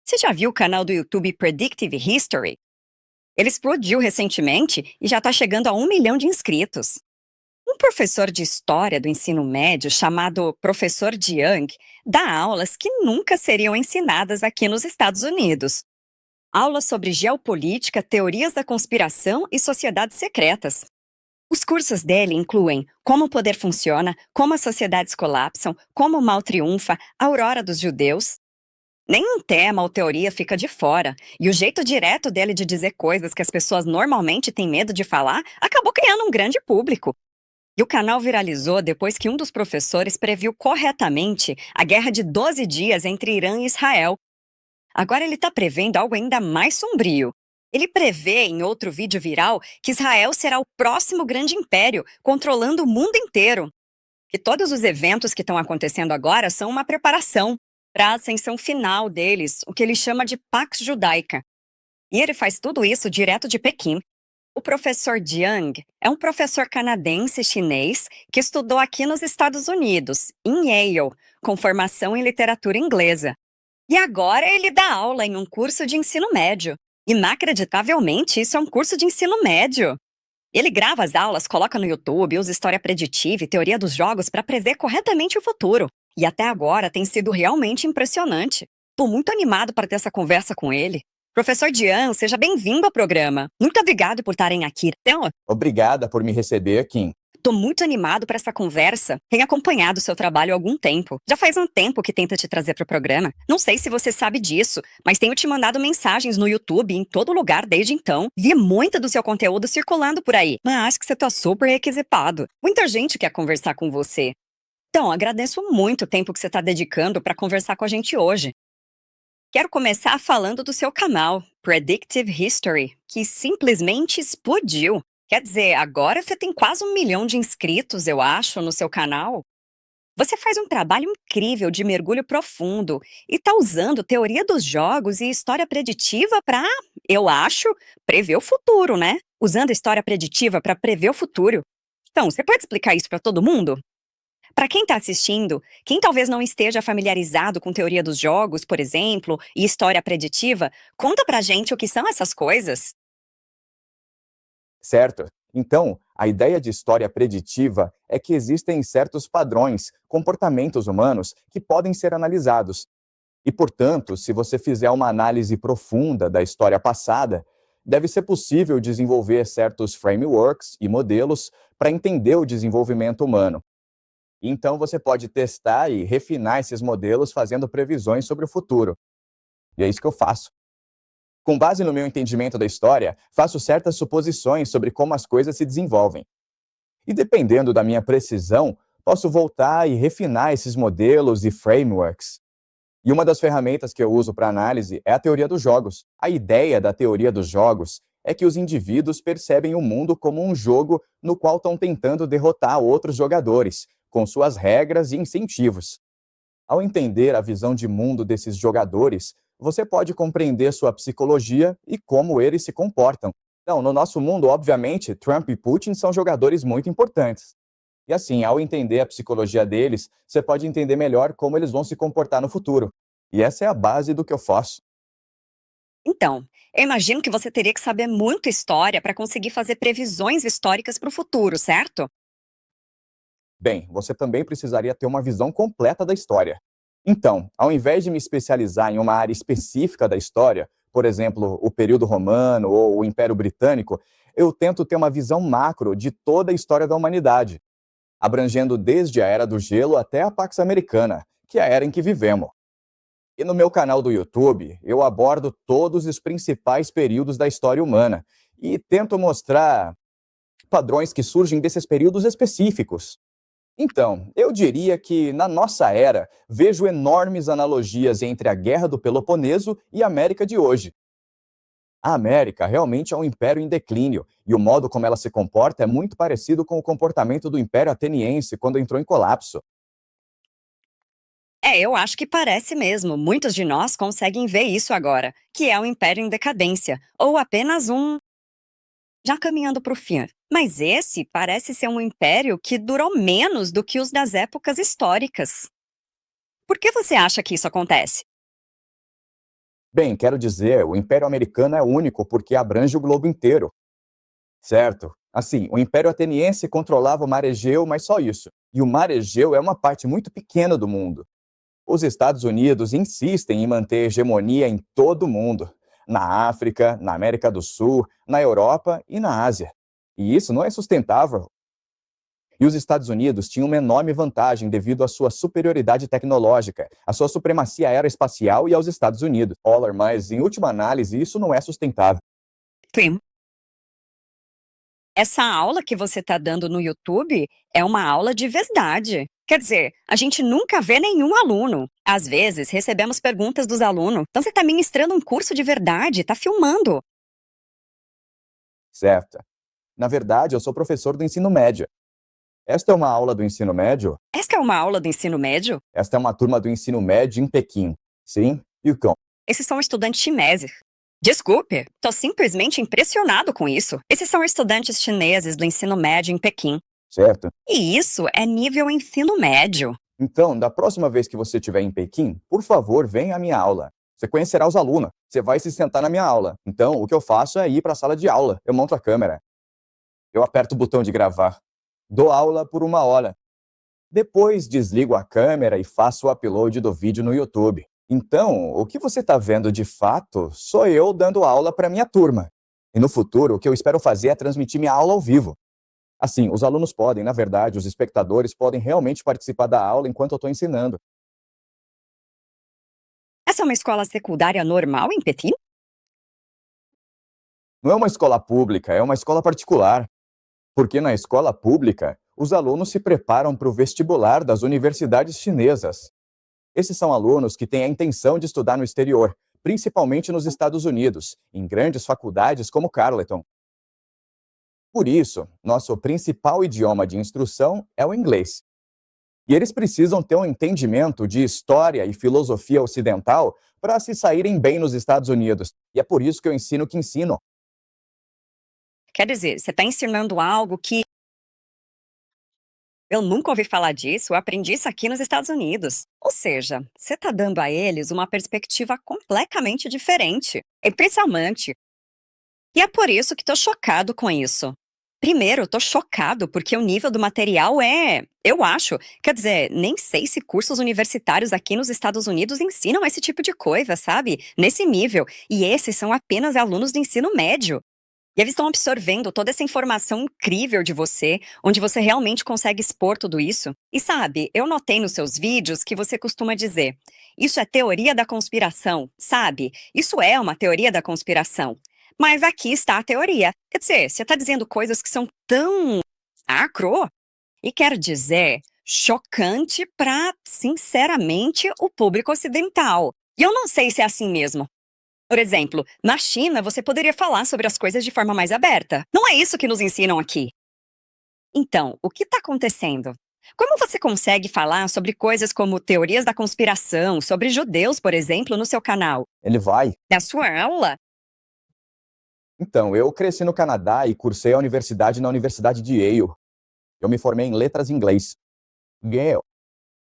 Você já viu o canal do YouTube Predictive History? Ele explodiu recentemente e já está chegando a 1 milhão de inscritos. Um professor de história do ensino médio chamado Professor Jiang dá aulas que nunca seriam ensinadas aqui nos Estados Unidos. Aulas sobre geopolítica, teorias da conspiração e sociedades secretas. Os cursos dele incluem como o poder funciona, como as sociedades colapsam, como o mal triunfa, a aurora dos judeus. Nenhum tema ou teoria fica de fora, e o jeito direto dele de dizer coisas que as pessoas normalmente têm medo de falar acabou criando um grande público. E o canal viralizou depois que um dos professores previu corretamente a guerra de 12 dias entre Irã e Israel. Agora ele está prevendo algo ainda mais sombrio. Ele prevê, em outro vídeo viral, que Israel será o próximo grande império, controlando o mundo inteiro. Que todos os eventos que estão acontecendo agora são uma preparação para a ascensão final deles, o que ele chama de Pax Judaica. E ele faz tudo isso direto de Pequim. O professor Jiang é um professor canadense-chinês que estudou aqui nos Estados Unidos, em Yale, com formação em literatura inglesa. E agora ele dá aula em um curso de ensino médio. Inacreditavelmente, isso é um curso de ensino médio. Ele grava as aulas, coloca no YouTube, usa história preditiva e teoria dos jogos para prever corretamente o futuro. E até agora tem sido realmente impressionante. Tô muito animado para ter essa conversa com ele. Professor Dian, seja bem-vindo ao programa. Muito obrigado por estarem aqui. Então, Obrigada por me receber, Kim. tô muito animado para essa conversa. Tenho acompanhado o seu trabalho há algum tempo. Já faz um tempo que tento te trazer para o programa. Não sei se você sabe disso, mas tenho te mandado mensagens no YouTube e em todo lugar desde então. Vi muito do seu conteúdo circulando por aí, mas acho que você tá super requisitado. Muita gente quer conversar com você. Então, agradeço muito o tempo que você está dedicando para conversar com a gente hoje. Quero começar falando do seu canal, Predictive History, que simplesmente explodiu. Quer dizer, agora você tem quase 1 milhão de inscritos, eu acho, no seu canal. Você faz um trabalho incrível de mergulho profundo e está usando teoria dos jogos e história preditiva para, eu acho, prever o futuro, né? Usando história preditiva para prever o futuro. Então, você pode explicar isso para todo mundo? Para quem está assistindo, quem talvez não esteja familiarizado com teoria dos jogos, por exemplo, e história preditiva, conta pra gente o que são essas coisas. Certo? Então, a ideia de história preditiva é que existem certos padrões, comportamentos humanos que podem ser analisados. E, portanto, se você fizer uma análise profunda da história passada, deve ser possível desenvolver certos frameworks e modelos para entender o desenvolvimento humano. Então, você pode testar e refinar esses modelos fazendo previsões sobre o futuro. E é isso que eu faço. Com base no meu entendimento da história, faço certas suposições sobre como as coisas se desenvolvem. E dependendo da minha precisão, posso voltar e refinar esses modelos e frameworks. E uma das ferramentas que eu uso para análise é a teoria dos jogos. A ideia da teoria dos jogos é que os indivíduos percebem o mundo como um jogo no qual estão tentando derrotar outros jogadores, com suas regras e incentivos. Ao entender a visão de mundo desses jogadores, você pode compreender sua psicologia e como eles se comportam. Então, no nosso mundo, obviamente, Trump e Putin são jogadores muito importantes. E assim, ao entender a psicologia deles, você pode entender melhor como eles vão se comportar no futuro. E essa é a base do que eu faço. Então, eu imagino que você teria que saber muito história para conseguir fazer previsões históricas para o futuro, certo? Bem, você também precisaria ter uma visão completa da história. Então, ao invés de me especializar em uma área específica da história, por exemplo, o período romano ou o Império Britânico, eu tento ter uma visão macro de toda a história da humanidade, abrangendo desde a Era do Gelo até a Pax Americana, que é a era em que vivemos. E no meu canal do YouTube, eu abordo todos os principais períodos da história humana e tento mostrar padrões que surgem desses períodos específicos. Então, eu diria que, na nossa era, vejo enormes analogias entre a Guerra do Peloponeso e a América de hoje. A América realmente é um império em declínio, e o modo como ela se comporta é muito parecido com o comportamento do Império Ateniense quando entrou em colapso. É, eu acho que parece mesmo. Muitos de nós conseguem ver isso agora, que é o império em decadência, ou apenas um já caminhando para o fim. Mas esse parece ser um império que durou menos do que os das épocas históricas. Por que você acha que isso acontece? Bem, quero dizer, o Império Americano é único porque abrange o globo inteiro, certo? Assim, o Império Ateniense controlava o Mar Egeu, mas só isso. E o Mar Egeu é uma parte muito pequena do mundo. Os Estados Unidos insistem em manter hegemonia em todo o mundo, na África, na América do Sul, na Europa e na Ásia. E isso não é sustentável. E os Estados Unidos tinham uma enorme vantagem devido à sua superioridade tecnológica, à sua supremacia aeroespacial e aos Estados Unidos. Dólar, mas, em última análise, isso não é sustentável. Sim. Essa aula que você está dando no YouTube é uma aula de verdade. Quer dizer, a gente nunca vê nenhum aluno. Às vezes, recebemos perguntas dos alunos. Então, você está ministrando um curso de verdade, está filmando. Certo. Na verdade, eu sou professor do ensino médio. Esta é uma aula do ensino médio? Essa é uma aula do ensino médio? Esta é uma turma do ensino médio em Pequim. Sim, Yukon. Esses são estudantes chineses. Desculpe, tô simplesmente impressionado com isso. Esses são estudantes chineses do ensino médio em Pequim. Certo? E isso é nível ensino médio. Então, da próxima vez que você estiver em Pequim, por favor, venha à minha aula. Você conhecerá os alunos. Você vai se sentar na minha aula. Então, o que eu faço é ir para a sala de aula. Eu monto a câmera. Eu aperto o botão de gravar. Dou aula por 1 hora. Depois desligo a câmera e faço o upload do vídeo no YouTube. Então, o que você está vendo de fato sou eu dando aula para minha turma. E no futuro, o que eu espero fazer é transmitir minha aula ao vivo. Assim, os alunos podem, na verdade, os espectadores podem realmente participar da aula enquanto eu estou ensinando. Essa é uma escola secundária normal em Pequim? Não é uma escola pública, é uma escola particular. Porque na escola pública, os alunos se preparam para o vestibular das universidades chinesas. Esses são alunos que têm a intenção de estudar no exterior, principalmente nos Estados Unidos, em grandes faculdades como Carleton. Por isso, nosso principal idioma de instrução é o inglês. E eles precisam ter um entendimento de história e filosofia ocidental para se saírem bem nos Estados Unidos. E é por isso que eu ensino o que ensino. Quer dizer, você está ensinando algo que eu nunca ouvi falar disso, eu aprendi isso aqui nos Estados Unidos. Ou seja, você está dando a eles uma perspectiva completamente diferente. É impressionante. E é por isso que estou chocado com isso. Primeiro, estou chocado porque o nível do material eu acho, quer dizer, nem sei se cursos universitários aqui nos Estados Unidos ensinam esse tipo de coisa, sabe? Nesse nível. E esses são apenas alunos do ensino médio. E eles estão absorvendo toda essa informação incrível de você, onde você realmente consegue expor tudo isso. E sabe, eu notei nos seus vídeos que você costuma dizer: isso é teoria da conspiração, sabe? Isso é uma teoria da conspiração. Mas aqui está a teoria. Quer dizer, você está dizendo coisas que são tão acro e quero dizer chocante para, sinceramente, o público ocidental. E eu não sei se é assim mesmo. Por exemplo, na China, você poderia falar sobre as coisas de forma mais aberta. Não é isso que nos ensinam aqui. Então, o que está acontecendo? Como você consegue falar sobre coisas como teorias da conspiração, sobre judeus, por exemplo, no seu canal? Ele vai. Na sua aula? Então, eu cresci no Canadá e cursei a universidade na Universidade de Yale. Eu me formei em letras em inglês. Yale.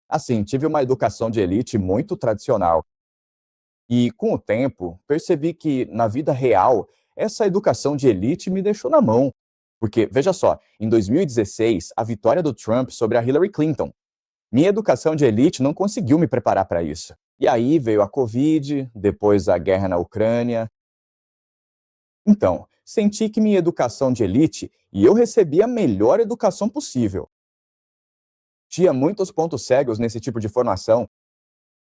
Assim, tive uma educação de elite muito tradicional. E, com o tempo, percebi que, na vida real, essa educação de elite me deixou na mão. Porque, veja só, em 2016, a vitória do Trump sobre a Hillary Clinton. Minha educação de elite não conseguiu me preparar para isso. E aí veio a Covid, depois a guerra na Ucrânia. Então, senti que minha educação de elite e eu recebi a melhor educação possível. Tinha muitos pontos cegos nesse tipo de formação.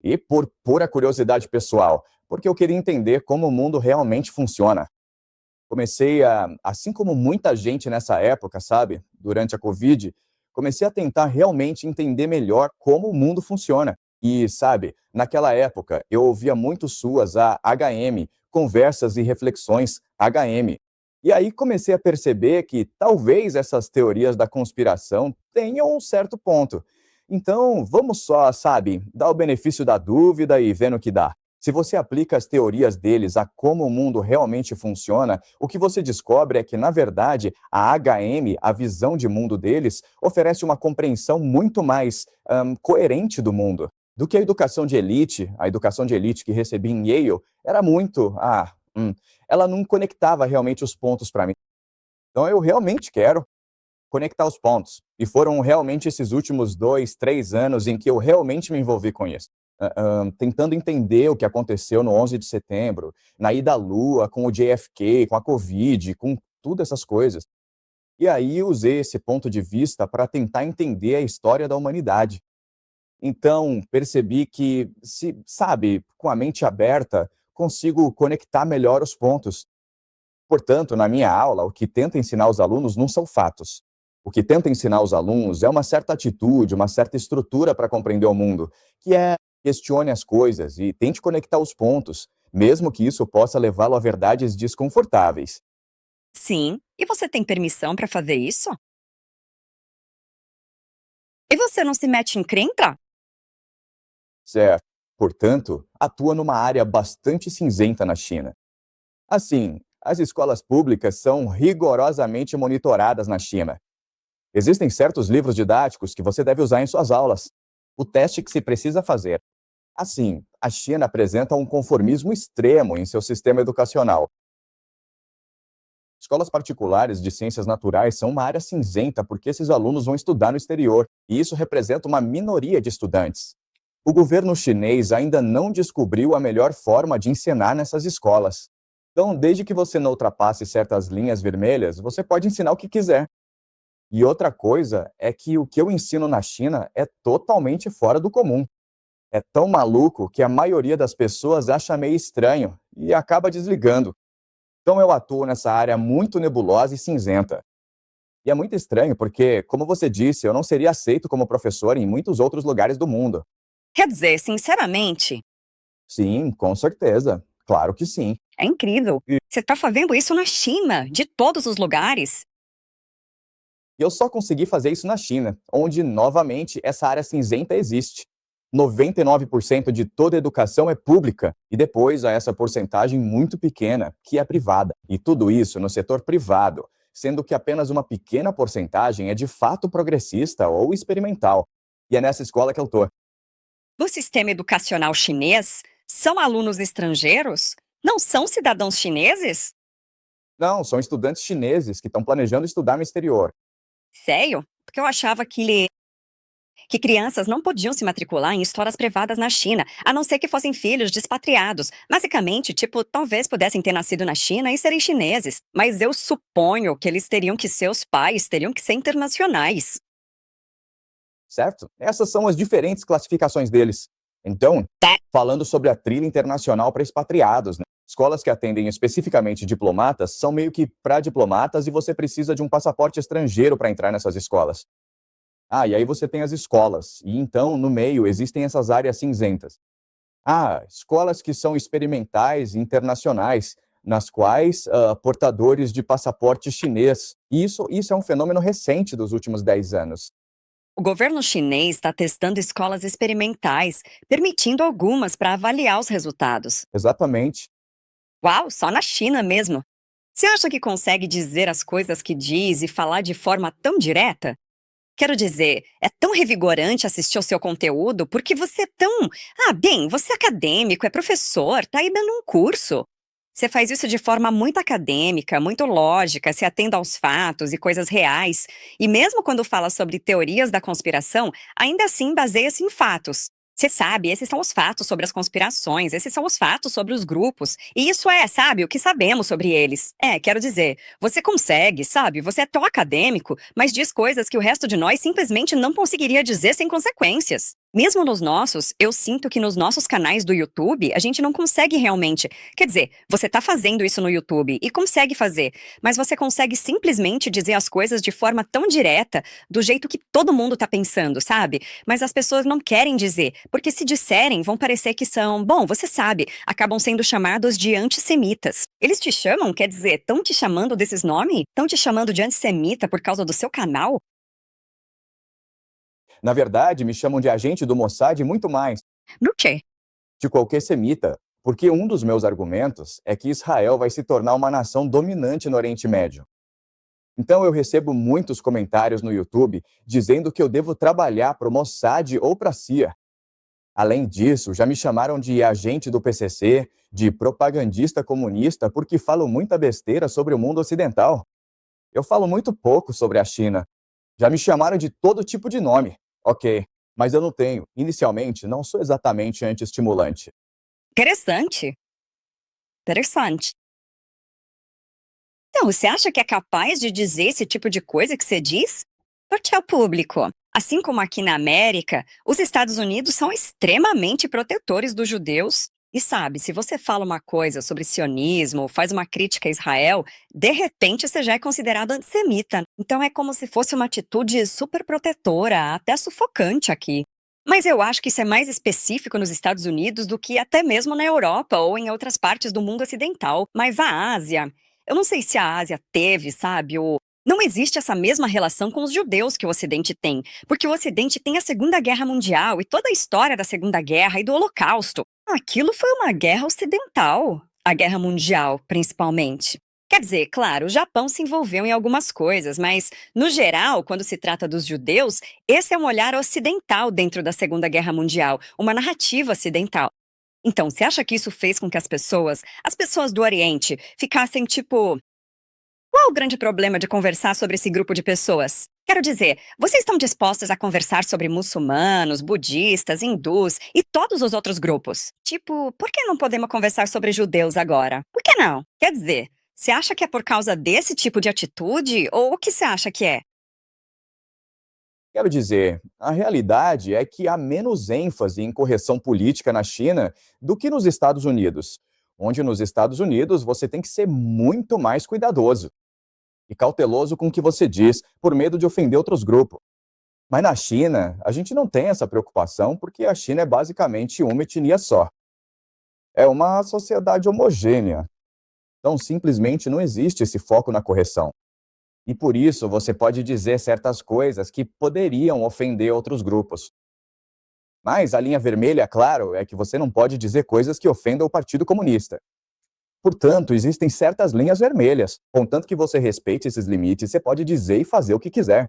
E por pura curiosidade pessoal, porque eu queria entender como o mundo realmente funciona. Comecei assim como muita gente nessa época, sabe, durante a Covid, comecei a tentar realmente entender melhor como o mundo funciona. E, sabe, naquela época eu ouvia muito suas a HM, Conversas e Reflexões HM. E aí comecei a perceber que talvez essas teorias da conspiração tenham um certo ponto. Então, vamos só, sabe, dar o benefício da dúvida e ver no que dá. Se você aplica as teorias deles a como o mundo realmente funciona, o que você descobre é que, na verdade, a HM, a visão de mundo deles, oferece uma compreensão muito mais coerente do mundo. do que a educação de elite que recebi em Yale era muito, ela não conectava realmente os pontos para mim. Então eu realmente quero conectar os pontos. E foram realmente esses últimos 2, 3 anos em que eu realmente me envolvi com isso. Tentando entender o que aconteceu no 11 de setembro, na ida à Lua, com o JFK, com a Covid, com tudo essas coisas. E aí usei esse ponto de vista para tentar entender a história da humanidade. Então, percebi que, se, sabe, com a mente aberta, consigo conectar melhor os pontos. Portanto, na minha aula, o que tento ensinar os alunos não são fatos. O que tento ensinar os alunos é uma certa atitude, uma certa estrutura para compreender o mundo, que é questione as coisas e tente conectar os pontos, mesmo que isso possa levá-lo a verdades desconfortáveis. Sim, e você tem permissão para fazer isso? E você não se mete em encrenca? Certo. Portanto, atua numa área bastante cinzenta na China. Assim, as escolas públicas são rigorosamente monitoradas na China. Existem certos livros didáticos que você deve usar em suas aulas. O teste que se precisa fazer. Assim, a China apresenta um conformismo extremo em seu sistema educacional. Escolas particulares de ciências naturais são uma área cinzenta porque esses alunos vão estudar no exterior, e isso representa uma minoria de estudantes. O governo chinês ainda não descobriu a melhor forma de ensinar nessas escolas. Então, desde que você não ultrapasse certas linhas vermelhas, você pode ensinar o que quiser. E outra coisa é que o que eu ensino na China é totalmente fora do comum. É tão maluco que a maioria das pessoas acha meio estranho e acaba desligando. Então eu atuo nessa área muito nebulosa e cinzenta. E é muito estranho porque, como você disse, eu não seria aceito como professor em muitos outros lugares do mundo. Quer dizer, sinceramente, Sim, com certeza. Claro que sim. é incrível. E Você está fazendo isso na China, de todos os lugares. eu só consegui fazer isso na China, onde, novamente, essa área cinzenta existe. 99% de toda a educação é pública, e depois há essa porcentagem muito pequena, que é privada. E tudo isso no setor privado, sendo que apenas uma pequena porcentagem é de fato progressista ou experimental. E é nessa escola que eu tô. No sistema educacional chinês, são alunos estrangeiros? Não são cidadãos chineses? Não, são estudantes chineses que estão planejando estudar no exterior. Sério? Porque eu achava que crianças não podiam se matricular em escolas privadas na China, a não ser que fossem filhos de expatriados. Basicamente, tipo, talvez pudessem ter nascido na China e serem chineses. Mas eu suponho que eles teriam que ser os pais, teriam que ser internacionais. Certo? Essas são as diferentes classificações deles. Então, falando sobre a trilha internacional para expatriados, né? Escolas que atendem especificamente diplomatas são meio que para diplomatas e você precisa de um passaporte estrangeiro para entrar nessas escolas. E aí você tem as escolas, e então, no meio, existem essas áreas cinzentas. Escolas que são experimentais e internacionais, nas quais portadores de passaporte chinês. E isso é um fenômeno recente dos últimos 10 anos. O governo chinês está testando escolas experimentais, permitindo algumas para avaliar os resultados. Exatamente. Uau, só na China mesmo. Você acha que consegue dizer as coisas que diz e falar de forma tão direta? Quero dizer, é tão revigorante assistir ao seu conteúdo porque você é tão. Bem, você é acadêmico, é professor, tá aí dando um curso. Você faz isso de forma muito acadêmica, muito lógica, se atendo aos fatos e coisas reais. E mesmo quando fala sobre teorias da conspiração, ainda assim baseia-se em fatos. Você sabe, esses são os fatos sobre as conspirações, esses são os fatos sobre os grupos. E isso é, sabe, o que sabemos sobre eles. Quero dizer, você consegue, sabe, você é tão acadêmico, mas diz coisas que o resto de nós simplesmente não conseguiria dizer sem consequências. Mesmo nos nossos, eu sinto que nos nossos canais do YouTube, a gente não consegue realmente. Quer dizer, você tá fazendo isso no YouTube e consegue fazer, mas você consegue simplesmente dizer as coisas de forma tão direta, do jeito que todo mundo tá pensando, sabe? Mas as pessoas não querem dizer, porque se disserem, vão parecer que são, bom, você sabe, acabam sendo chamados de antissemitas. Eles te chamam, quer dizer, estão te chamando desses nomes? Estão te chamando de antissemita por causa do seu canal? Na verdade, me chamam de agente do Mossad e muito mais, No quê? de qualquer semita, porque um dos meus argumentos é que Israel vai se tornar uma nação dominante no Oriente Médio. Então eu recebo muitos comentários no YouTube dizendo que eu devo trabalhar para o Mossad ou para a CIA. Além disso, já me chamaram de agente do PCC, de propagandista comunista, porque falo muita besteira sobre o mundo ocidental. Eu falo muito pouco sobre a China. Já me chamaram de todo tipo de nome. Ok, mas eu não tenho. Inicialmente, não sou exatamente anti-estimulante. Interessante. Interessante. Então, você acha que é capaz de dizer esse tipo de coisa que você diz? Porque é o público. Assim como aqui na América, os Estados Unidos são extremamente protetores dos judeus. E sabe, se você fala uma coisa sobre sionismo, faz uma crítica a Israel, de repente você já é considerado antissemita. Então é como se fosse uma atitude super protetora, até sufocante aqui. Mas eu acho que isso é mais específico nos Estados Unidos do que até mesmo na Europa ou em outras partes do mundo ocidental. Mas a Ásia, eu não sei se a Ásia teve, sabe, não existe essa mesma relação com os judeus que o Ocidente tem, porque o Ocidente tem a Segunda Guerra Mundial e toda a história da Segunda Guerra e do Holocausto. Aquilo foi uma guerra ocidental, a Guerra Mundial, principalmente. Quer dizer, claro, o Japão se envolveu em algumas coisas, mas, no geral, quando se trata dos judeus, esse é um olhar ocidental dentro da Segunda Guerra Mundial, uma narrativa ocidental. Então, você acha que isso fez com que as pessoas do Oriente, ficassem tipo, qual o grande problema de conversar sobre esse grupo de pessoas? Quero dizer, vocês estão dispostos a conversar sobre muçulmanos, budistas, hindus e todos os outros grupos? Tipo, por que não podemos conversar sobre judeus agora? Por que não? Quer dizer, você acha que é por causa desse tipo de atitude ou o que você acha que é? Quero dizer, a realidade é que há menos ênfase em correção política na China do que nos Estados Unidos, onde nos Estados Unidos você tem que ser muito mais cuidadoso e cauteloso com o que você diz, por medo de ofender outros grupos. Mas na China, a gente não tem essa preocupação porque a China é basicamente uma etnia só. É uma sociedade homogênea. Então, simplesmente não existe esse foco na correção. E por isso você pode dizer certas coisas que poderiam ofender outros grupos. Mas a linha vermelha, claro, é que você não pode dizer coisas que ofendam o Partido Comunista. Portanto, existem certas linhas vermelhas. Contanto que você respeite esses limites, você pode dizer e fazer o que quiser.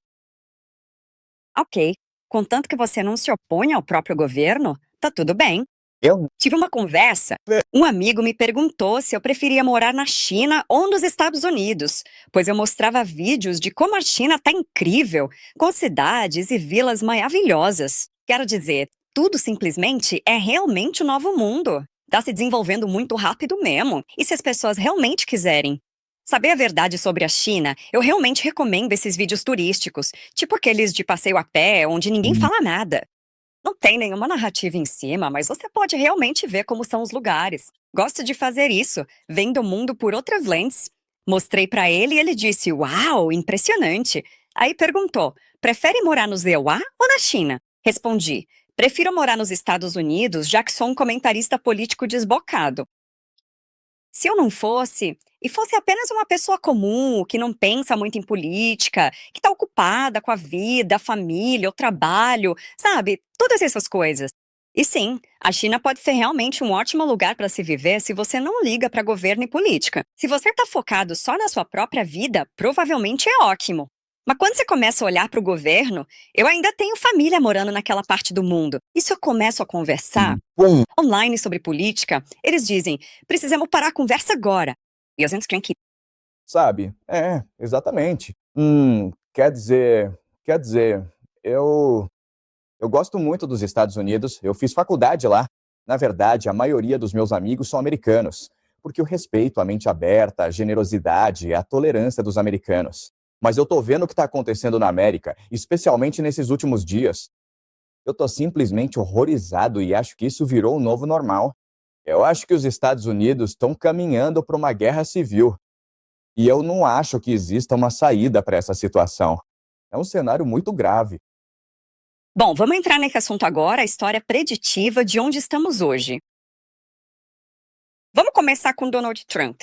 Ok, contanto que você não se oponha ao próprio governo, tá tudo bem. Eu. Tive uma conversa. Um amigo me perguntou se eu preferia morar na China ou nos Estados Unidos, pois eu mostrava vídeos de como a China está incrível, com cidades e vilas maravilhosas. Quero dizer, tudo simplesmente é realmente o novo mundo. Está se desenvolvendo muito rápido mesmo, e se as pessoas realmente quiserem saber a verdade sobre a China, eu realmente recomendo esses vídeos turísticos, tipo aqueles de passeio a pé, onde ninguém fala nada. Não tem nenhuma narrativa em cima, mas você pode realmente ver como são os lugares. Gosto de fazer isso, vendo o mundo por outras lentes. Mostrei pra ele e ele disse: Uau, impressionante! Aí perguntou: prefere morar no ZEUA ou na China? Respondi: prefiro morar nos Estados Unidos, já que sou um comentarista político desbocado. Se eu não fosse, e fosse apenas uma pessoa comum, que não pensa muito em política, que está ocupada com a vida, a família, o trabalho, sabe? Todas essas coisas. E sim, a China pode ser realmente um ótimo lugar para se viver se você não liga para governo e política. Se você está focado só na sua própria vida, provavelmente é ótimo. Mas quando você começa a olhar para o governo, eu ainda tenho família morando naquela parte do mundo. E se eu começo a conversar Bom, online sobre política, eles dizem: precisamos parar a conversa agora. E a gente tem que. sabe? Exatamente. Quer dizer, eu gosto muito dos Estados Unidos, eu fiz faculdade lá. Na verdade, a maioria dos meus amigos são americanos, porque eu respeito a mente aberta, a generosidade e a tolerância dos americanos. Mas eu tô vendo o que está acontecendo na América, especialmente nesses últimos dias. Eu tô simplesmente horrorizado e acho que isso virou o novo normal. Eu acho que os Estados Unidos estão caminhando para uma guerra civil. E eu não acho que exista uma saída para essa situação. É um cenário muito grave. Bom, vamos entrar nesse assunto agora, a história preditiva de onde estamos hoje. Vamos começar com Donald Trump.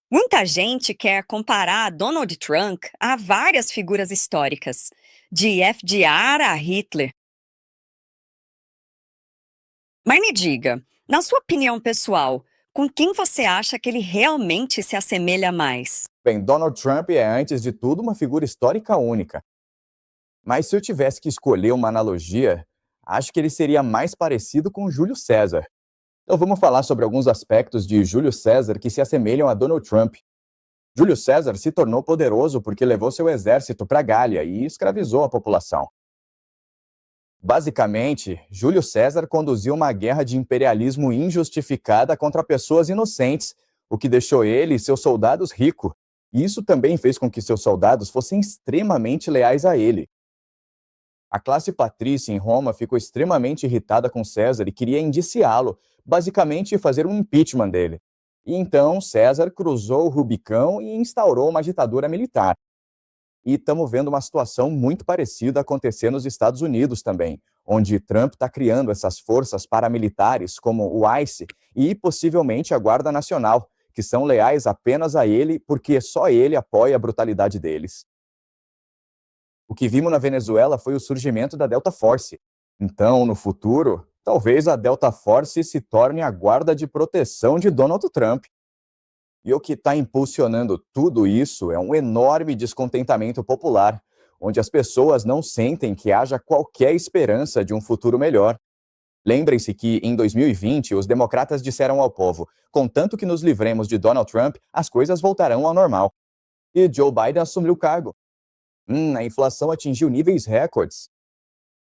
Muita gente quer comparar Donald Trump a várias figuras históricas, de FDR a Hitler. Mas me diga, na sua opinião pessoal, com quem você acha que ele realmente se assemelha mais? Bem, Donald Trump é, antes de tudo, uma figura histórica única. Mas se eu tivesse que escolher uma analogia, Acho que ele seria mais parecido com Júlio César. Então vamos falar sobre alguns aspectos de Júlio César que se assemelham a Donald Trump. Júlio César se tornou poderoso porque levou seu exército para a Gália e escravizou a população. Basicamente, Júlio César conduziu uma guerra de imperialismo injustificada contra pessoas inocentes, o que deixou ele e seus soldados ricos. E isso também fez com que seus soldados fossem extremamente leais a ele. A classe patrícia em Roma ficou extremamente irritada com César e queria indiciá-lo, basicamente fazer um impeachment dele. E então César cruzou o Rubicão e instaurou uma ditadura militar. E estamos vendo uma situação muito parecida acontecer nos Estados Unidos também, onde Trump está criando essas forças paramilitares como o ICE e possivelmente a Guarda Nacional, que são leais apenas a ele porque só ele apoia a brutalidade deles. O que vimos na Venezuela foi o surgimento da Delta Force. Então, no futuro, talvez a Delta Force se torne a guarda de proteção de Donald Trump. E o que está impulsionando tudo isso é um enorme descontentamento popular, onde as pessoas não sentem que haja qualquer esperança de um futuro melhor. Lembrem-se que, em 2020, os democratas disseram ao povo: contanto que nos livremos de Donald Trump, as coisas voltarão ao normal. E Joe Biden assumiu o cargo. A inflação atingiu níveis recordes.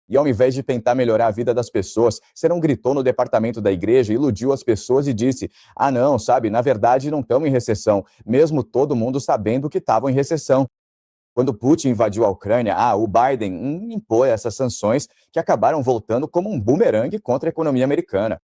E ao invés de tentar melhorar a vida das pessoas, você não gritou no departamento da igreja, iludiu as pessoas e disse: ah não, sabe, na verdade não estamos em recessão, mesmo todo mundo sabendo que estavam em recessão. Quando Putin invadiu a Ucrânia, o Biden impôs essas sanções que acabaram voltando como um bumerangue contra a economia americana.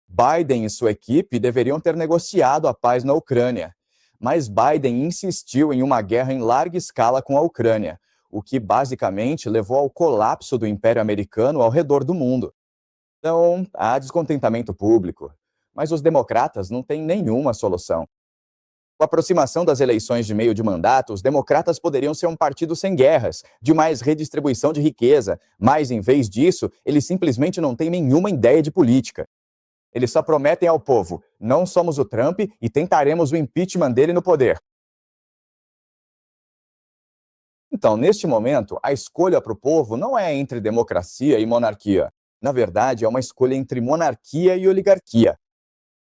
Biden e sua equipe deveriam ter negociado a paz na Ucrânia, mas Biden insistiu em uma guerra em larga escala com a Ucrânia, o que basicamente levou ao colapso do Império Americano ao redor do mundo. Então, há descontentamento público, mas os democratas não têm nenhuma solução. Com a aproximação das eleições de meio de mandato, os democratas poderiam ser um partido sem guerras, de mais redistribuição de riqueza, mas, em vez disso, eles simplesmente não têm nenhuma ideia de política. Eles só prometem ao povo: não somos o Trump e tentaremos o impeachment dele no poder. Então, neste momento, a escolha para o povo não é entre democracia e monarquia. Na verdade, é uma escolha entre monarquia e oligarquia.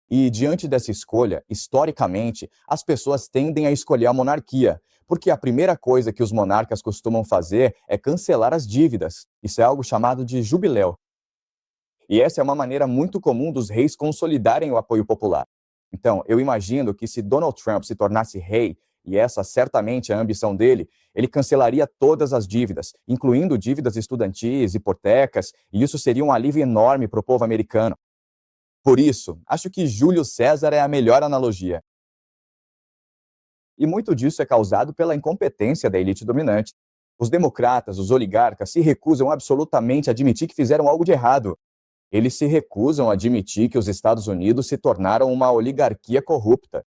E, diante dessa escolha, historicamente, as pessoas tendem a escolher a monarquia, porque a primeira coisa que os monarcas costumam fazer é cancelar as dívidas. Isso é algo chamado de jubileu. E essa é uma maneira muito comum dos reis consolidarem o apoio popular. Então, eu imagino que se Donald Trump se tornasse rei, e essa certamente é a ambição dele, ele cancelaria todas as dívidas, incluindo dívidas estudantis, hipotecas, e isso seria um alívio enorme para o povo americano. Por isso, acho que Júlio César é a melhor analogia. E muito disso é causado pela incompetência da elite dominante. Os democratas, os oligarcas, se recusam absolutamente a admitir que fizeram algo de errado. Eles se recusam a admitir que os Estados Unidos se tornaram uma oligarquia corrupta.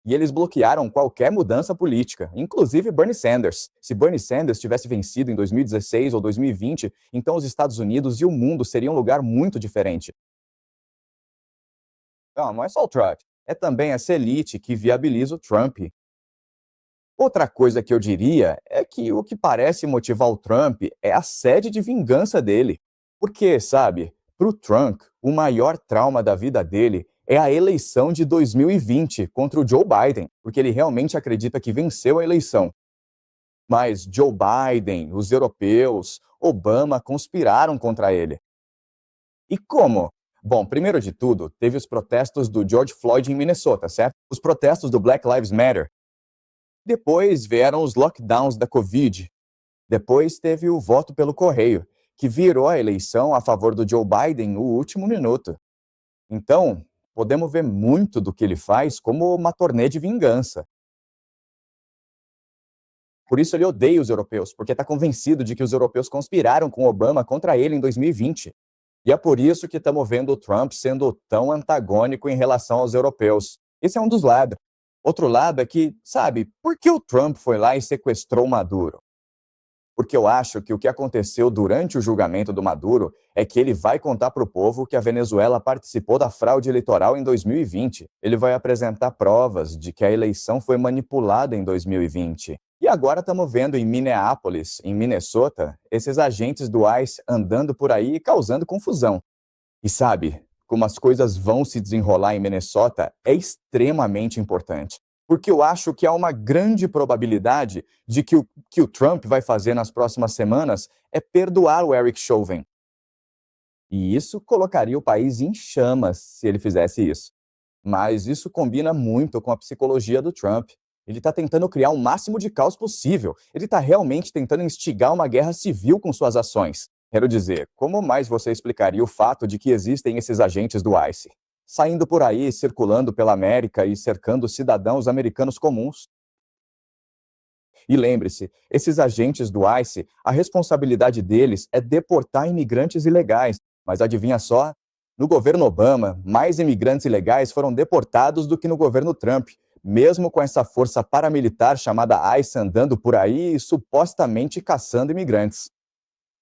E eles bloquearam qualquer mudança política, inclusive Bernie Sanders. Se Bernie Sanders tivesse vencido em 2016 ou 2020, então os Estados Unidos e o mundo seriam um lugar muito diferente. Não é só o Trump, é também essa elite que viabiliza o Trump. Outra coisa que eu diria é que o que parece motivar o Trump é a sede de vingança dele. Porque, sabe, para o Trump, o maior trauma da vida dele é a eleição de 2020 contra o Joe Biden, porque ele realmente acredita que venceu a eleição. Mas Joe Biden, os europeus, Obama conspiraram contra ele. E como? Bom, primeiro de tudo, teve os protestos do George Floyd em Minnesota, certo? Os protestos do Black Lives Matter. Depois vieram os lockdowns da Covid. Depois teve o voto pelo correio, que virou a eleição a favor do Joe Biden no último minuto. Então, podemos ver muito do que ele faz como uma turnê de vingança. Por isso ele odeia os europeus, porque está convencido de que os europeus conspiraram com Obama contra ele em 2020. E é por isso que estamos vendo o Trump sendo tão antagônico em relação aos europeus. Esse é um dos lados. Outro lado é que, sabe, por que o Trump foi lá e sequestrou Maduro? Porque eu acho que o que aconteceu durante o julgamento do Maduro é que ele vai contar para o povo que a Venezuela participou da fraude eleitoral em 2020. Ele vai apresentar provas de que a eleição foi manipulada em 2020. E agora estamos vendo em Minneapolis, em Minnesota, esses agentes do ICE andando por aí causando confusão. E sabe, como as coisas vão se desenrolar em Minnesota é extremamente importante. Porque eu acho que há uma grande probabilidade de que o Trump vai fazer nas próximas semanas é perdoar o Eric Chauvin. E isso colocaria o país em chamas se ele fizesse isso. Mas isso combina muito com a psicologia do Trump. Ele está tentando criar o máximo de caos possível. Ele está realmente tentando instigar uma guerra civil com suas ações. Quero dizer, como mais você explicaria o fato de que existem esses agentes do ICE, saindo por aí, circulando pela América e cercando cidadãos americanos comuns? E lembre-se, esses agentes do ICE, a responsabilidade deles é deportar imigrantes ilegais. Mas adivinha só? No governo Obama, mais imigrantes ilegais foram deportados do que no governo Trump, mesmo com essa força paramilitar chamada ICE andando por aí e supostamente caçando imigrantes.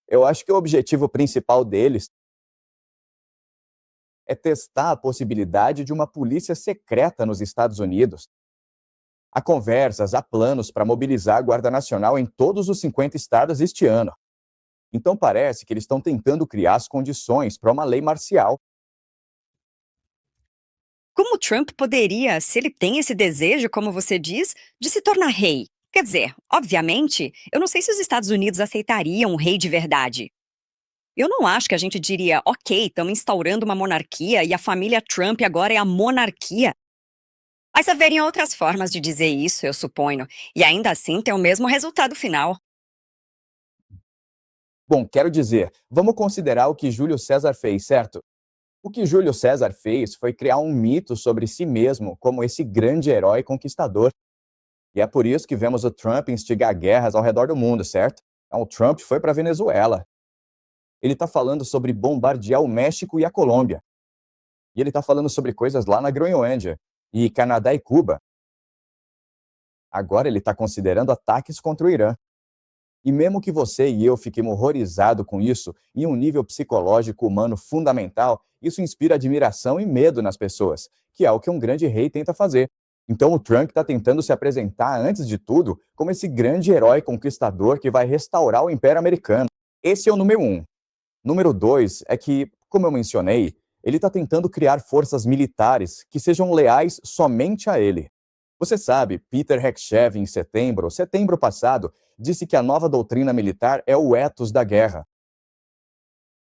Eu acho que o objetivo principal deles é testar a possibilidade de uma polícia secreta nos Estados Unidos. Há conversas, há planos para mobilizar a Guarda Nacional em todos os 50 estados este ano. Então parece que eles estão tentando criar as condições para uma lei marcial. Como Trump poderia, se ele tem esse desejo, como você diz, de se tornar rei? Quer dizer, obviamente, eu não sei se os Estados Unidos aceitariam um rei de verdade. Eu não acho que a gente diria, ok, estamos instaurando uma monarquia e a família Trump agora é a monarquia. Mas haveriam outras formas de dizer isso, eu suponho, e ainda assim ter o mesmo resultado final. Bom, quero dizer, vamos considerar o que Júlio César fez, certo? O que Júlio César fez foi criar um mito sobre si mesmo como esse grande herói conquistador. E é por isso que vemos o Trump instigar guerras ao redor do mundo, certo? Então, o Trump foi para a Venezuela. Ele está falando sobre bombardear o México e a Colômbia. E ele está falando sobre coisas lá na Groenlândia, e Canadá e Cuba. Agora ele está considerando ataques contra o Irã. E mesmo que você e eu fiquemos horrorizados com isso, em um nível psicológico humano fundamental, isso inspira admiração e medo nas pessoas, que é o que um grande rei tenta fazer. Então o Trump está tentando se apresentar, antes de tudo, como esse grande herói conquistador que vai restaurar o Império Americano. Esse é o número 1. Número 2 é que, como eu mencionei, ele está tentando criar forças militares que sejam leais somente a ele. Você sabe, Peter Hegseth, em setembro passado, disse que a nova doutrina militar é o ethos da guerra.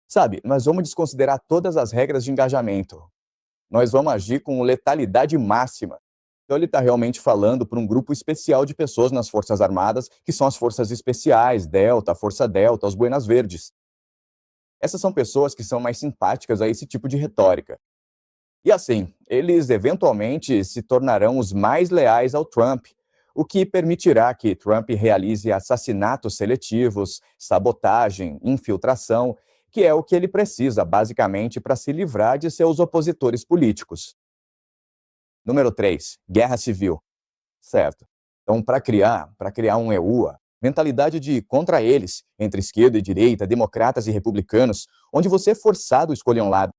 Sabe, nós vamos desconsiderar todas as regras de engajamento. Nós vamos agir com letalidade máxima. Então ele está realmente falando para um grupo especial de pessoas nas Forças Armadas, que são as Forças Especiais, Delta, Força Delta, os Buenas Verdes. Essas são pessoas que são mais simpáticas a esse tipo de retórica. E assim, eles eventualmente se tornarão os mais leais ao Trump, o que permitirá que Trump realize assassinatos seletivos, sabotagem, infiltração, que é o que ele precisa, basicamente, para se livrar de seus opositores políticos. Número 3, guerra civil. Certo. Então, para criar um EUA, mentalidade de contra eles, entre esquerda e direita, democratas e republicanos, onde você é forçado a escolher um lado.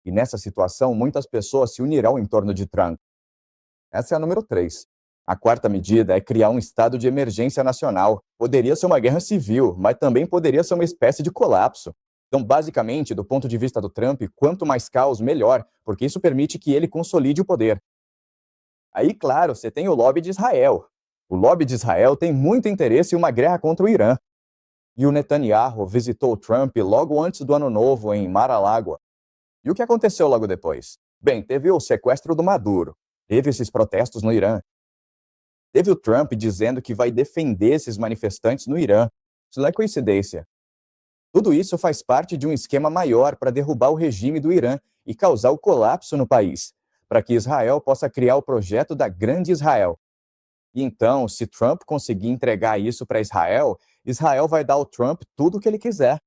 E nessa situação, muitas pessoas se unirão em torno de Trump. Essa é a número 3. A quarta medida é criar um estado de emergência nacional. Poderia ser uma guerra civil, mas também poderia ser uma espécie de colapso. Então, basicamente, do ponto de vista do Trump, quanto mais caos, melhor, porque isso permite que ele consolide o poder. Aí, claro, você tem o lobby de Israel. O lobby de Israel tem muito interesse em uma guerra contra o Irã. E o Netanyahu visitou o Trump logo antes do Ano Novo em Mar-a-Lago. E o que aconteceu logo depois? Bem, teve o sequestro do Maduro, teve esses protestos no Irã, teve o Trump dizendo que vai defender esses manifestantes no Irã. Isso não é coincidência. Tudo isso faz parte de um esquema maior para derrubar o regime do Irã e causar o colapso no país, para que Israel possa criar o projeto da Grande Israel. E então, se Trump conseguir entregar isso para Israel, Israel vai dar ao Trump tudo o que ele quiser.